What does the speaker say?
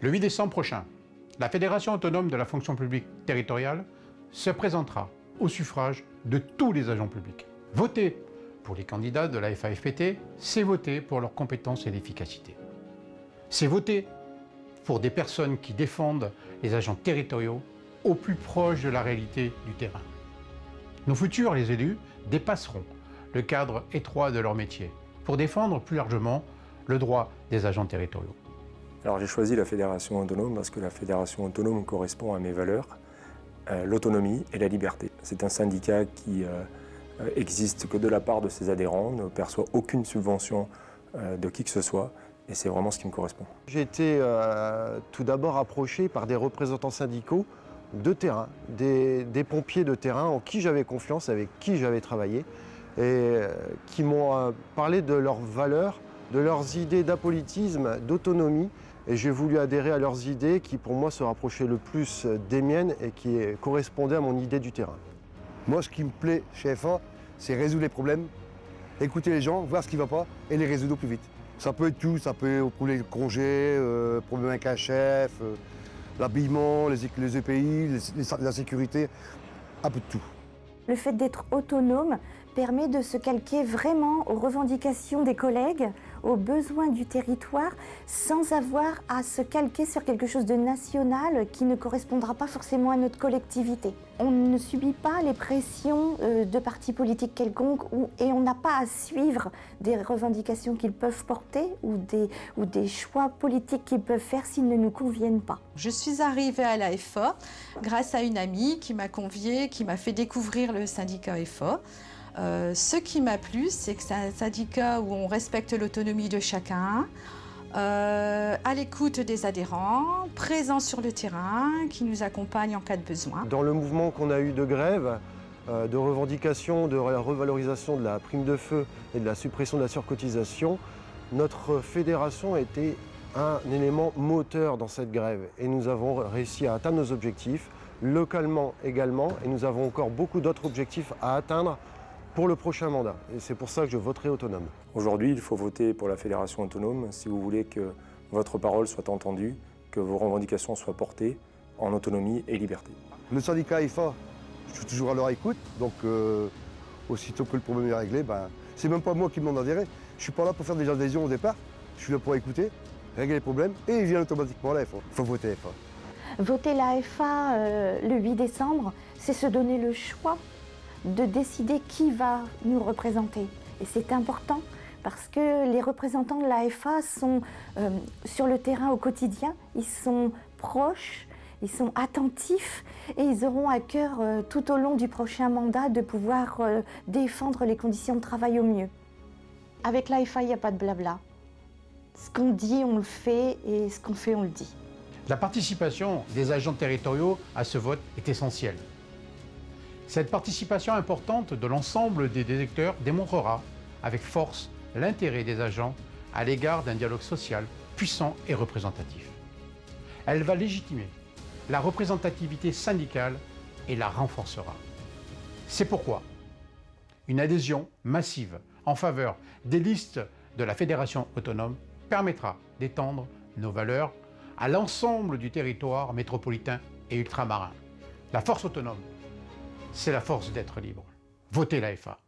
Le 8 décembre prochain, la Fédération autonome de la fonction publique territoriale se présentera au suffrage de tous les agents publics. Voter pour les candidats de la FAFPT, c'est voter pour leurs compétences et l'efficacité. C'est voter pour des personnes qui défendent les agents territoriaux au plus proche de la réalité du terrain. Nos futurs, les élus, dépasseront le cadre étroit de leur métier pour défendre plus largement le droit des agents territoriaux. Alors j'ai choisi la Fédération autonome parce que la Fédération autonome correspond à mes valeurs, l'autonomie et la liberté. C'est un syndicat qui existe que de la part de ses adhérents, ne perçoit aucune subvention de qui que ce soit, et c'est vraiment ce qui me correspond. J'ai été tout d'abord approché par des représentants syndicaux de terrain, des pompiers de terrain en qui j'avais confiance, avec qui j'avais travaillé, et qui m'ont parlé de leurs valeurs, de leurs idées d'apolitisme, d'autonomie, et j'ai voulu adhérer à leurs idées qui pour moi se rapprochaient le plus des miennes et qui correspondaient à mon idée du terrain. Moi, ce qui me plaît chez FA, c'est résoudre les problèmes, écouter les gens, voir ce qui ne va pas et les résoudre au plus vite. Ça peut être tout, ça peut être pour les congés, problème avec un chef, l'habillement, les EPI, la sécurité, un peu de tout. Le fait d'être autonome permet de se calquer vraiment aux revendications des collègues, aux besoins du territoire, sans avoir à se calquer sur quelque chose de national qui ne correspondra pas forcément à notre collectivité. On ne subit pas les pressions de partis politiques quelconques et on n'a pas à suivre des revendications qu'ils peuvent porter ou des choix politiques qu'ils peuvent faire s'ils ne nous conviennent pas. Je suis arrivée à la FA grâce à une amie qui m'a conviée, qui m'a fait découvrir le syndicat FA. Ce qui m'a plu, c'est que c'est un syndicat où on respecte l'autonomie de chacun, à l'écoute des adhérents, présent sur le terrain, qui nous accompagne en cas de besoin. Dans le mouvement qu'on a eu de grève, de revendication, de la revalorisation de la prime de feu et de la suppression de la surcotisation, notre fédération a été un élément moteur dans cette grève et nous avons réussi à atteindre nos objectifs, localement également, et nous avons encore beaucoup d'autres objectifs à atteindre pour le prochain mandat. Et c'est pour ça que je voterai autonome. Aujourd'hui, il faut voter pour la Fédération autonome si vous voulez que votre parole soit entendue, que vos revendications soient portées en autonomie et liberté. Le syndicat IFA, je suis toujours à leur écoute, donc aussitôt que le problème est réglé, c'est même pas moi qui demande d'adhérer. Je suis pas là pour faire des adhésions au départ, je suis là pour écouter, régler les problèmes et ils viennent automatiquement à la FA. Il faut voter FA. Voter la FA le 8 décembre, c'est se donner le choix de décider qui va nous représenter. Et c'est important parce que les représentants de la FA sont sur le terrain au quotidien, ils sont proches, ils sont attentifs et ils auront à cœur tout au long du prochain mandat de pouvoir défendre les conditions de travail au mieux. Avec la FA, il n'y a pas de blabla. Ce qu'on dit, on le fait et ce qu'on fait, on le dit. La participation des agents territoriaux à ce vote est essentielle. Cette participation importante de l'ensemble des électeurs démontrera avec force l'intérêt des agents à l'égard d'un dialogue social puissant et représentatif. Elle va légitimer la représentativité syndicale et la renforcera. C'est pourquoi une adhésion massive en faveur des listes de la Fédération autonome permettra d'étendre nos valeurs à l'ensemble du territoire métropolitain et ultramarin. La force autonome, c'est la force d'être libre. Votez la FA.